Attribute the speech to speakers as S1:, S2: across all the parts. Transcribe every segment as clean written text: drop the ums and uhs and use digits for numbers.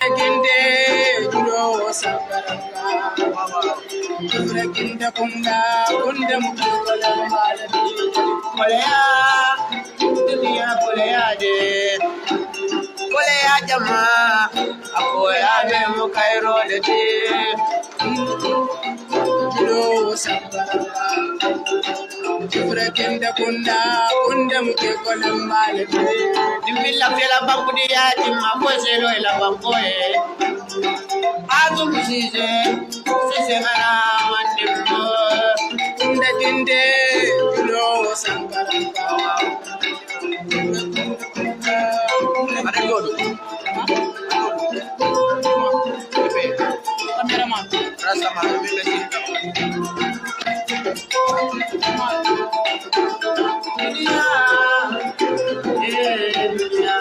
S1: Kinte julo sankaranga Kunta Kinteh kunda mukula malati kolea dunia kolea de kolea jama akoya be mukairo de julo sankaranga Kunta Kinteh kunda mukula malati dimilla fela bangudi ya timma ko selo ila bangoe azu musije sise ngara mandimo Kunta Kinteh julo sankaranga ada godo kameraman rasa malu bila cinta dunia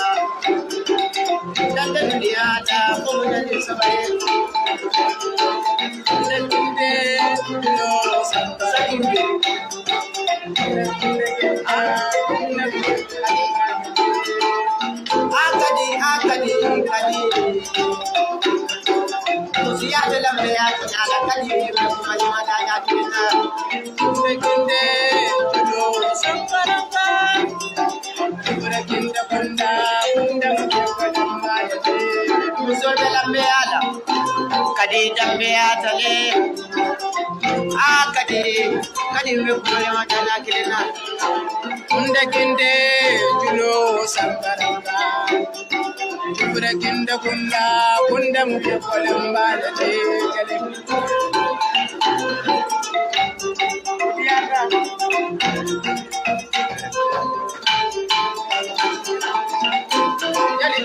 S1: dan dunia ada komunikasi sebaik akadi Usia dalam lihat ala kadi kumanya ada kita Kinteh julo sankaranga Kunta Kinteh kunda mukula malati musul dalam lihat kadi dambe atale kadi kumanya ada kita Kunta Kinteh julo sankaranga Kunta Kinteh kunda mukula malati jadi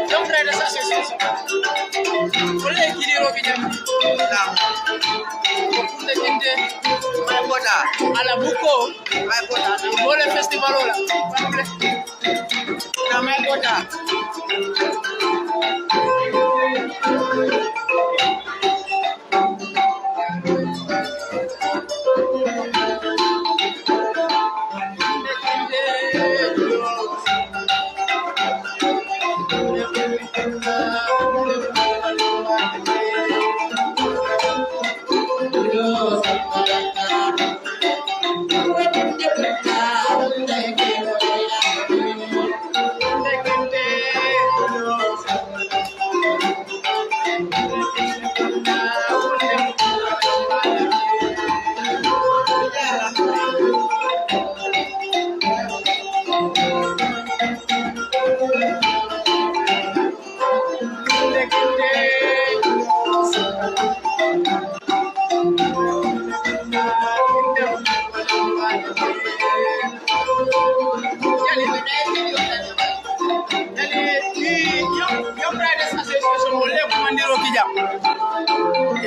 S1: jom berada sasi boleh kiri roki jam Kunta Kinteh mai boda ala buko mai boda boleh festival ola mai boda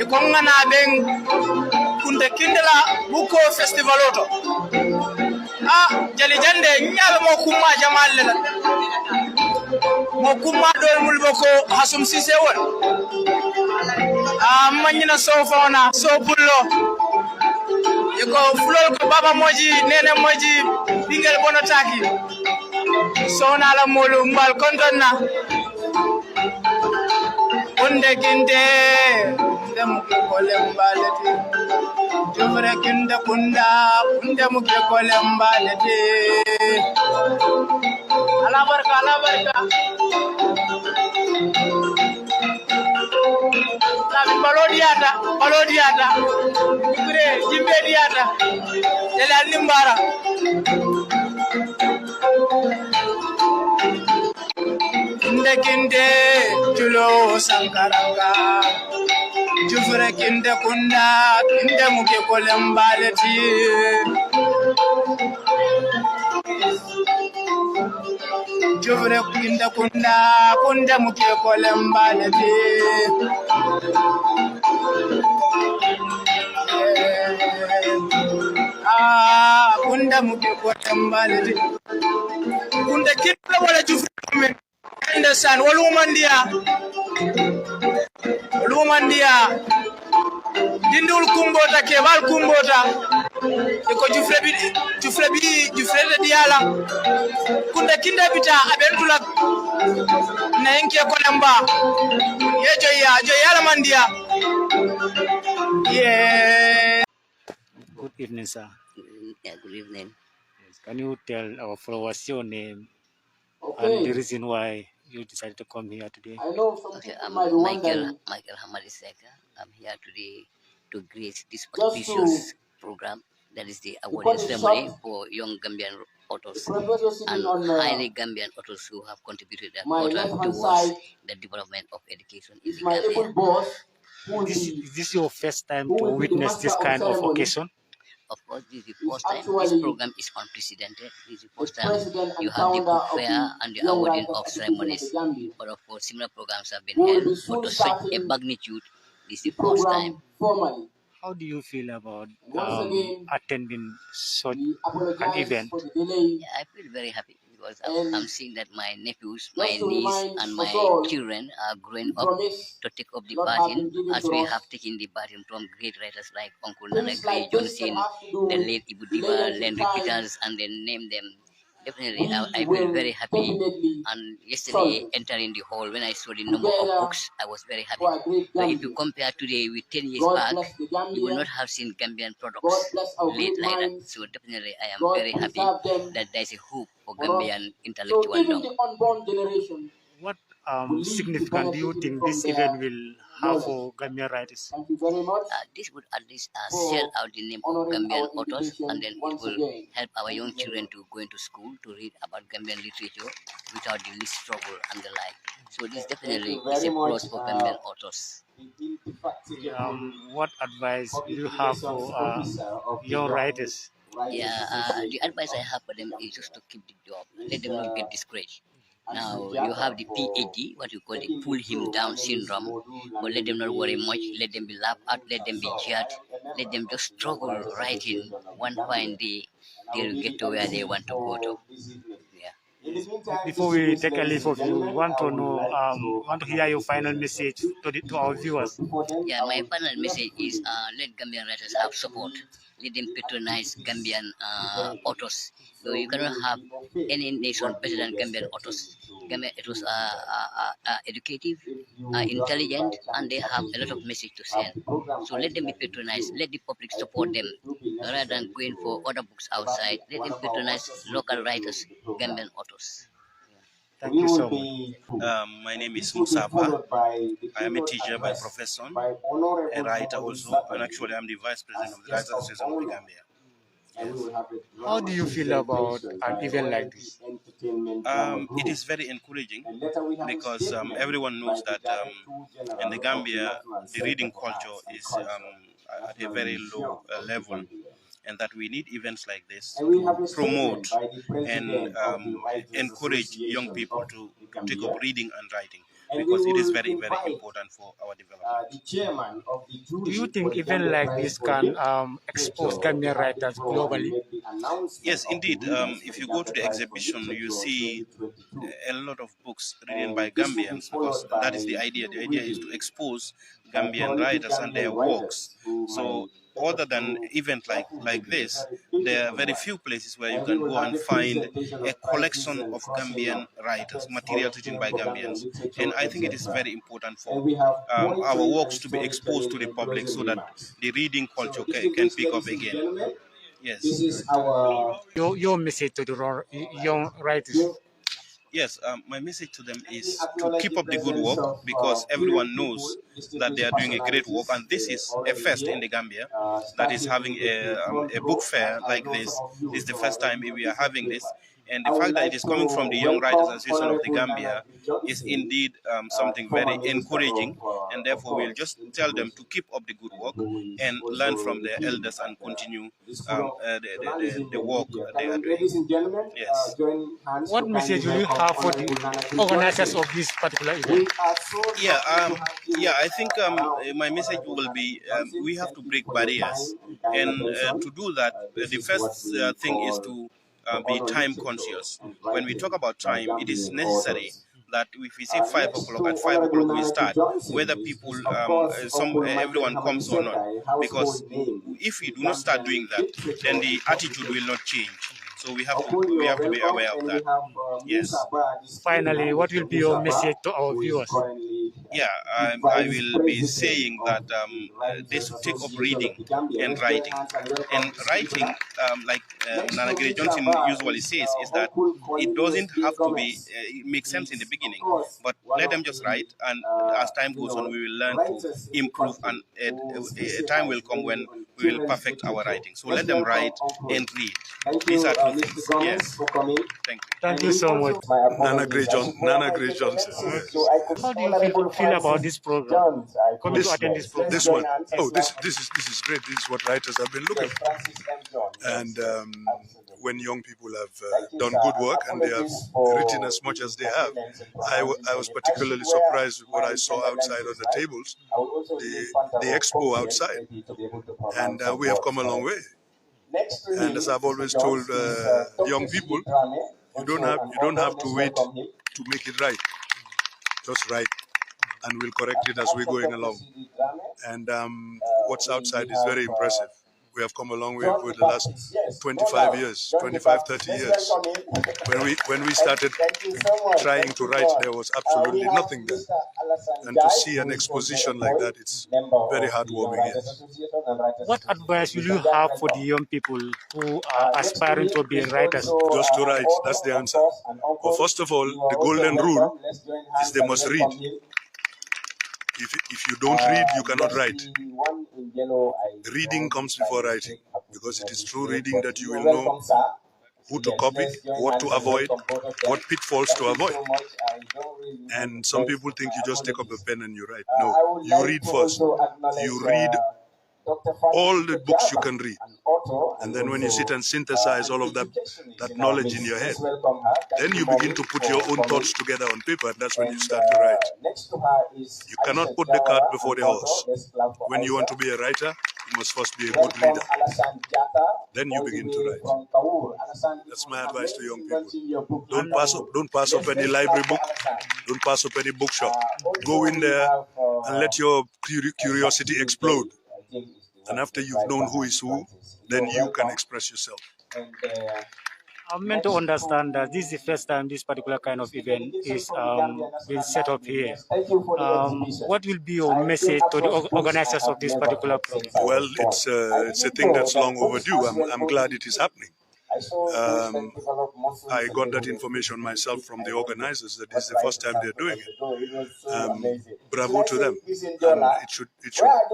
S1: Ikongana ben Kunta Kinteh la buko festival oto jali jande nyal mo kuma jamal la mo kuma dol mul boko hasum sise won manyina so fauna so bullo iko flol ko baba moji nene moji bingel bonotaki so na la molu mbal kontonna Kunta Kinteh mukula malati Kunta Kinteh kunda mukula malati ala barka Lamin balodiata Igre jimbe diata jeli alimbara Kunta Kinteh julo sankaranga Kunta Kinteh kunda mukula malati Kunta Kinteh kunda mukula malati Kunda mukula malati Kunta Kinteh wala jufre Anderson walumandia dindul kumbota kebal kumbota iko juflebi diala Kunta Kinteh bita abentula na enke ko namba yejo yala mandia. Yeah.
S2: Good evening, sir.
S3: Yeah, good evening.
S2: Yes. Can you tell our followers your name and the reason why you decided to come here today?
S3: Okay, I'm Michael Hamadi Seka. I'm here today to grace this auspicious program, that is the awarding ceremony for young Gambian authors and highly Gambian authors who have contributed their quota towards the development of education in the Gambia.
S2: Is this your first time to witness this kind of occasion?
S3: Of course, this is the first time. This program is unprecedented. This is the first time you have the book fair and the awarding of ceremonies. But of course, similar programs have been held, but to such a magnitude, this is the first time.
S2: How do you feel about attending such an event?
S3: Yeah, I feel very happy because I'm seeing that my nephews, my niece, and my children are growing up to take up the baton as we have taken the baton from great writers like Uncle Nana Gray Johnson, the late Ibu Diba, Landry Peters, and then name them. Definitely, I feel very happy. And yesterday, entering the hall, when I saw the number of books, I was very happy. So if you compare today with 10 years back, you will not have seen Gambian products late like that. So definitely, I am very happy that there is a hope for Gambian intellectual now.
S2: What significance do you think this event will have for Gambian writers?
S3: This would at least sell out the name of Gambian authors, and then it will help our young children to go into school to read about Gambian literature without the least struggle and the like. So this definitely is a plus for Gambian authors.
S2: What advice do you have for young writers?
S3: Yeah, the advice I have for them is just to keep the job. Let them not get discouraged. Now you have the PAD, what you call the pull him down syndrome, but let them not worry much. Let them be laughed at. Let them be jeered. Let them just struggle writing. One fine day, they'll get to where they want to go to. Yeah.
S2: Before we take a leave of you, we want to know, want to hear your final message to our viewers.
S3: Yeah, my final message is let Gambian writers have support. Let them patronize Gambian authors. So you cannot have any nation better than Gambian authors. Gambian authors are educative, are intelligent, and they have a lot of message to send. So let them be patronized. Let the public support them rather than going for other books outside. Let them patronize local writers, Gambian authors.
S2: Thank you so much.
S4: My name is Musapa. I am a teacher by profession, a writer also, and actually I'm the vice president of the Writers Association of the Gambia.
S2: Yes. How do you feel about an event like this?
S4: It is very encouraging because everyone knows that in the Gambia, the reading culture is at a very low level, and that we need events like this to promote and encourage young people to take up reading and writing, because it is very, very important for our development.
S2: Do you think event like this can expose Gambian writers globally?
S4: Yes, indeed. If you go to the exhibition, you see a lot of books written by Gambians, because that is the idea. The idea is to expose Gambian writers and their works. So other than event like this, there are very few places where you can go and find a collection of Gambian writers, material written by Gambians. And I think it is very important for our works to be exposed to the public so that the reading culture can pick up again. Yes.
S1: This is our
S2: Your message to the young writers.
S4: Yes, my message to them is to keep up the good work, because everyone knows that they are doing a great work, and this is a first in the Gambia that is having a book fair like this. This is the first time we are having this, and the fact that it is coming from the Young Writers Association of the Gambia is indeed something very encouraging, and therefore we'll just tell them to keep up the good work and learn from their elders and continue the work they are doing. Yes.
S2: What message will you have for the organizers of this particular event?
S4: Yeah, I think my message will be we have to break barriers, and to do that, the first thing is to be time conscious. When we talk about time, it is necessary that if we say 5 o'clock, at 5 o'clock we start, whether people, everyone comes or not. Because if we do not start doing that, then the attitude will not change. So we have to be aware of that. Yes.
S2: Finally, what will be your message to our viewers?
S4: Yeah, I will be saying that they should take up reading and writing. And writing, like Nana Gray Johnson usually says, is that it doesn't have to be, it makes sense in the beginning, but let them just write, and as time goes on, we will learn to improve, and a time will come when we will perfect our writing. So let them write and read. These are two things. Yes. Thank you.
S2: Thank you so much.
S5: Nana Gray Johnson.
S2: How do you feel about this program? Coming to attend this program?
S5: This one. Oh, this is great. This is what writers have been looking for. And when young people have done good work and they have written as much as they have, I was particularly surprised with what I saw outside on the tables, the expo outside, and we have come a long way. And as I've always told young people, you don't have to wait to make it right. Just write, and we'll correct it as we're going along. And what's outside is very impressive. We have come a long way over the last 25 years, 25, 30 years. When we started trying to write, there was absolutely nothing there. And to see an exposition like that, it's very heartwarming. Yes.
S2: What advice will you have for the young people who are aspiring to be writers?
S5: Just to write, that's the answer. Well, first of all, the golden rule is they must read. If you don't read, you cannot write. Reading comes before writing, because it is through reading that you will know who to copy, what to avoid, what pitfalls to avoid. And some people think you just take up a pen and you write. No, you read first. You read all the books you can read. And then when you sit and synthesize all of that knowledge in your head, then you begin to put your own thoughts together on paper, and that's when you start to write. You cannot put the cart before the horse. When you want to be a writer, you must first be a good reader. Then you begin to write. That's my advice to young people. Don't pass up any library book. Don't pass up any bookshop. Go in there and let your curiosity explode. And after you've known who is who, then you can express yourself.
S2: I'm meant to understand that this is the first time this particular kind of event is being set up here. What will be your message to the organizers of this particular program?
S5: Well, it's a thing that's long overdue. I'm glad it is happening. I got that information myself from the organizers that this is the first time they're doing it. Bravo to them. And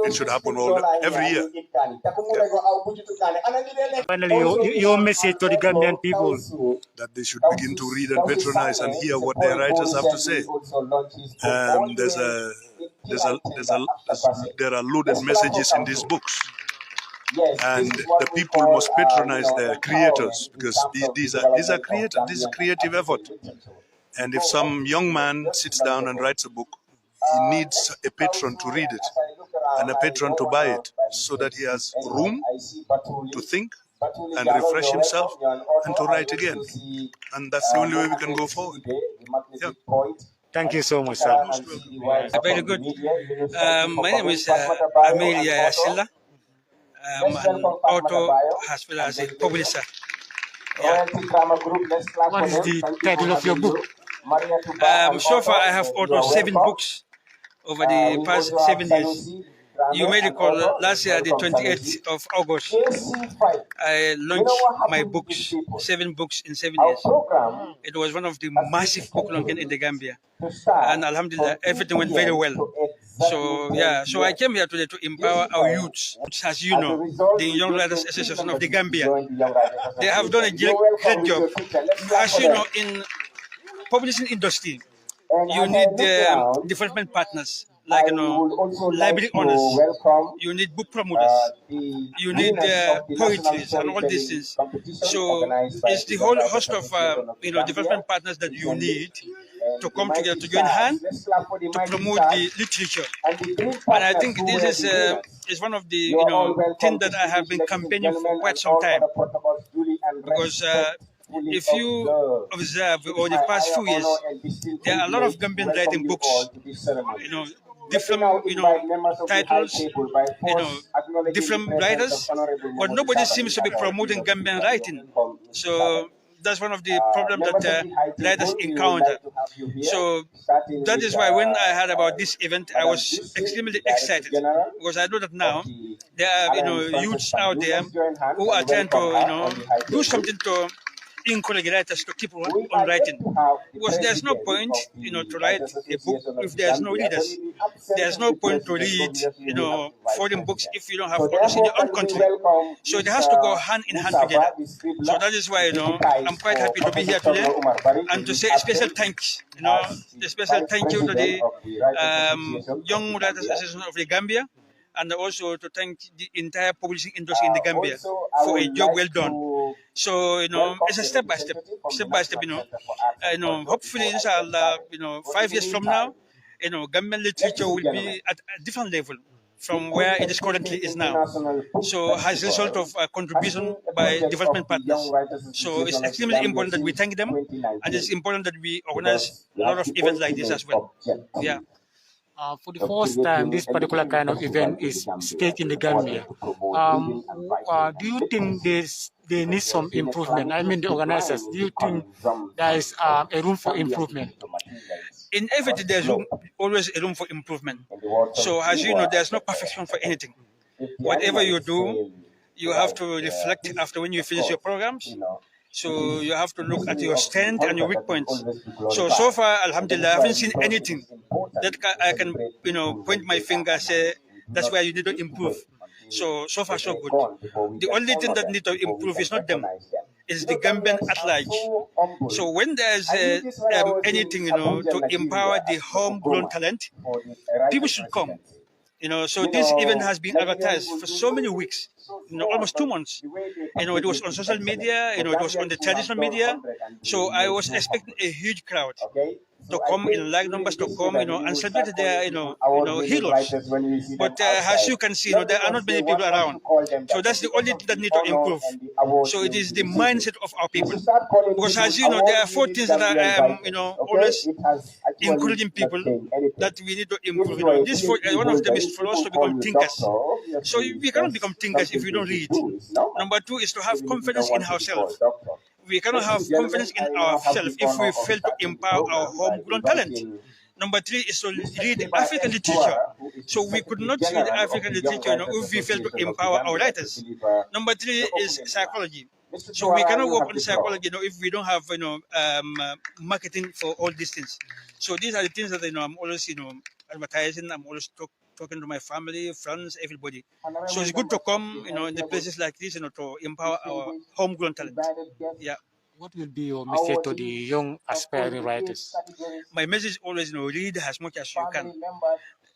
S5: it should happen every year.
S2: Yeah. Finally, your message to the Gambian people,
S5: that they should begin to read and patronize and hear what their writers have to say. There are loaded messages in these books. And the people must patronize their creators, because these are creators. This is a creative effort. And if some young man sits down and writes a book, he needs a patron to read it and a patron to buy it, so that he has room to think and refresh himself and to write again. And that's the only way we can go forward. Yeah.
S2: Thank you so much, sir.
S6: Very good. My name is Amelia Silla. I'm an author as well as a publisher. Yeah.
S2: What is the title of your book?
S6: So far, I have authored 7 books over the past 7 years. You may recall last year, the 28th of August, I launched my books, 7 books in 7 years. It was one of the massive book launching in the Gambia. And Alhamdulillah, everything went very well. So, yeah, so I came here today to empower our youths. As you know, the Young Writers Association of the Gambia, they have done a great job. As you know, in publishing industry, you need development partners, like, you know, library owners, you need book promoters, you need poetry and all these things. So it's the whole host of development partners that you need to come together, to join hands to promote the literature. And I think this is one of the things that I have been campaigning for quite some time, because if you observe over the past few years, there are a lot of Gambian writing books, you know, different, titles, different writers, but nobody seems to be promoting Gambian writing. So that's one of the problems that writers encounter. So that is why when I heard about this event, I was extremely excited because I know that now there are, youths out there who are trying to, do something to encourage writers to keep on writing, because there's no point, to write a book if there's no readers. There's no point to read, foreign books if you don't have authors in your own country. So it has to go hand in hand together. So that is why, I'm quite happy to be here today and to say a special thanks, a special thank you to the Young Writers Association of the Gambia, and also to thank the entire publishing industry in the Gambia for a job well done. So, it's a step by step, hopefully, inshallah, 5 years from now, Gambian literature will be at a different level from where it is currently is now. So as a result of contribution by development partners. So it's extremely important that we thank them, and it's important that we organize a lot of events like this as well. Yeah.
S2: For the first time, this particular kind of event is staged in the Gambia. Do you think they need some improvement? I mean, the organizers, do you think there is a room for improvement?
S6: In everything, there's always a room for improvement. So as you know, there's no perfection for anything. Whatever you do, you have to reflect after when you finish your programs. So you have to look at your strength and your weak points. So far, alhamdulillah, I haven't seen anything that I can, point my finger and say, that's where you need to improve. So far, so good. The only thing that need to improve is not them. It's the Gambian at large. So when there's anything, to empower the homegrown talent, people should come. So this event has been advertised for so many weeks, almost 2 months. It was on social media, it was on the traditional media. So I was expecting a huge crowd to come in large numbers to come, and celebrate their, heroes. But as you can see, there are not many people around. So that's the only thing that need to improve. So it is the mindset of our people. Because as you know, there are 4 things that I am, always encouraging people that we need to improve. This one of them is for us to become thinkers. So we cannot become thinkers if we don't read. Number 2 is to have confidence in ourselves. We cannot have confidence in ourselves if we fail to empower our homegrown talent. Number 3 is to read African literature. So we could not read African literature if we fail to empower our writers. Number 3 is psychology. So we cannot work on psychology if we don't have marketing for all these things. So these are the things that I'm always advertising. I'm always talking to my family, friends, everybody. So it's good to come in the places like this to empower our homegrown talent. Yeah.
S2: What will be your message to the young aspiring writers?
S6: My message is always, read as much as you can.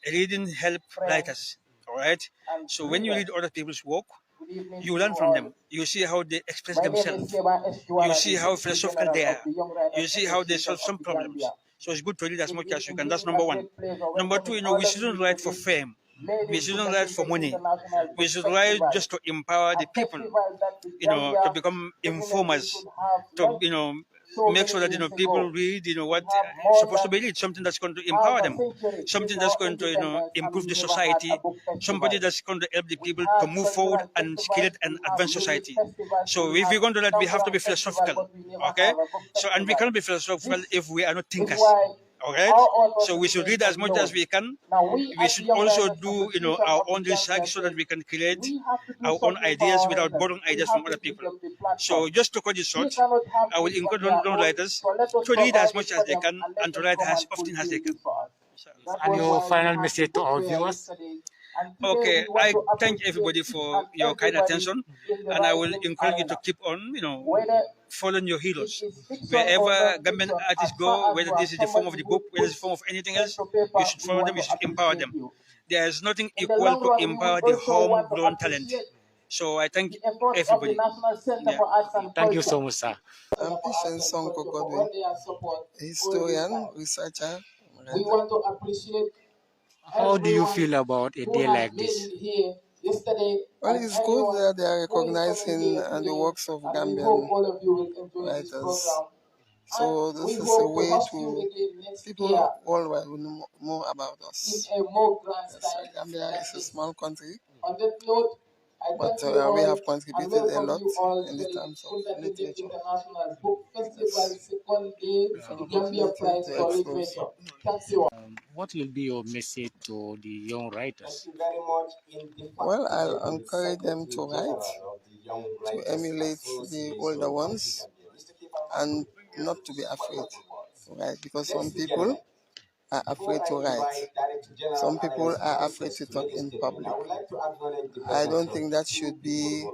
S6: Reading helps writers, all right? So when you read other people's work, you learn from them. You see how they express themselves. You see how philosophical they are. You see how they solve some problems. So it's good to read as much as you can. That's number 1. Number 2, we shouldn't write for fame. We shouldn't write for money. We should write just to empower the people, to become informers, to, make sure that, people read, what is supposed to be read, something that's going to empower them, something that's going to, improve the society, somebody that's going to help the people to move forward and scale it and advance society. So if we're going to do that, we have to be philosophical, okay? So, and we cannot be philosophical if we are not thinkers. Okay, so we should read as much as we can. We should also do, our own research so that we can create our own ideas without borrowing ideas from other people. So just to cut it short, I will encourage young writers to read as much as they can and to write as often as they can.
S2: And your final message to our viewers?
S6: Okay, I thank everybody for your kind attention, and I will encourage you to keep on, following your heroes. Wherever Gambian artists go, whether this is the form of the book, whether it's the form of anything else, you should follow them, you should empower them. There is nothing equal to empower the homegrown talent. So I thank everybody. Yeah.
S2: Thank you so much, sir.
S7: I'm Patient Sonko Godwin, a historian, researcher.
S2: How do you feel about a day like this?
S7: Well, it's good that they are recognizing the works of Gambian writers. So this is a way to people worldwide will know more about us. Yes, Gambia is a small country, but we have contributed a lot in the terms of literature. Yes. It's an opportunity to expose.
S2: What will be your message to the young writers?
S7: Well, I'll encourage them to write, to emulate the older ones, and not to be afraid to write, because some people are afraid to write. Some people are afraid to talk in public. I don't think that should be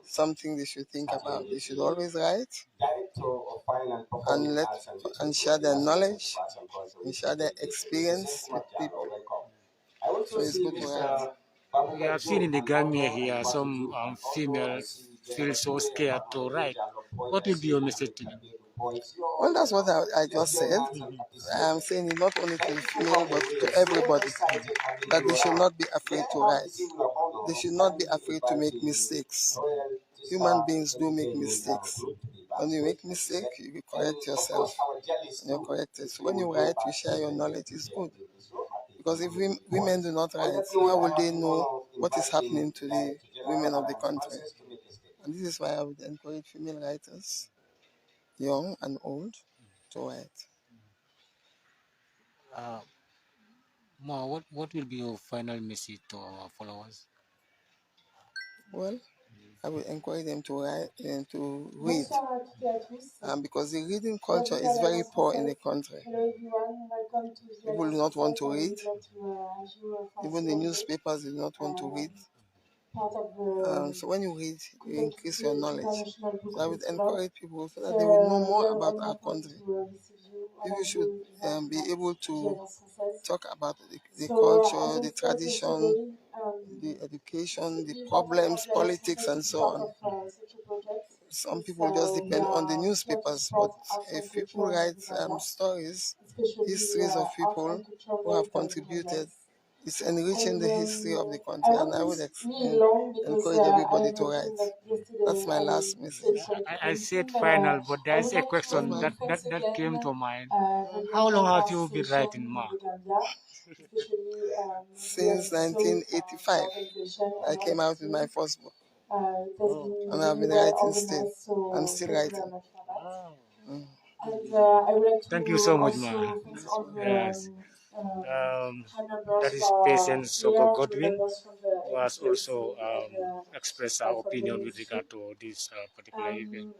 S7: something they should think about. They should always write and share their knowledge and share their experience with people. So it's good to write.
S2: We have seen in the Gambia here some female feel so scared to write. What will be your message to them?
S7: Well, that's what I just said. I am saying it not only to the female, but to everybody, that they should not be afraid to write. They should not be afraid to make mistakes. Human beings do make mistakes. When you make mistake, you correct yourself. And you're corrected. So when you write, you share your knowledge. It's good. Because if women do not write, how will they know what is happening to the women of the country? And this is why I would encourage female writers, young and old, to write.
S2: Ma, what will be your final message to our followers?
S7: Well, I will encourage them to write and to read, because the reading culture is very poor in the country. People do not want to read. Even the newspapers do not want to read. So when you read, you increase your knowledge. So I would encourage people so that they will know more about our country. People should be able to talk about the culture, the tradition, the education, the problems, politics, and so on. Some people just depend on the newspapers, but if people write stories, histories of people who have contributed, it's enriching the history of the country, and I would encourage everybody to write. That's my last message.
S2: I said final, but there's a question that came to mind. How long have you been writing, Ma?
S7: Since 1985, I came out with my first book. And I've been writing still. I'm still writing.
S2: Thank you so much, Ma. Yes. That is Patient Soko Godwin, who has also expressed our opinion with regard to this particular event.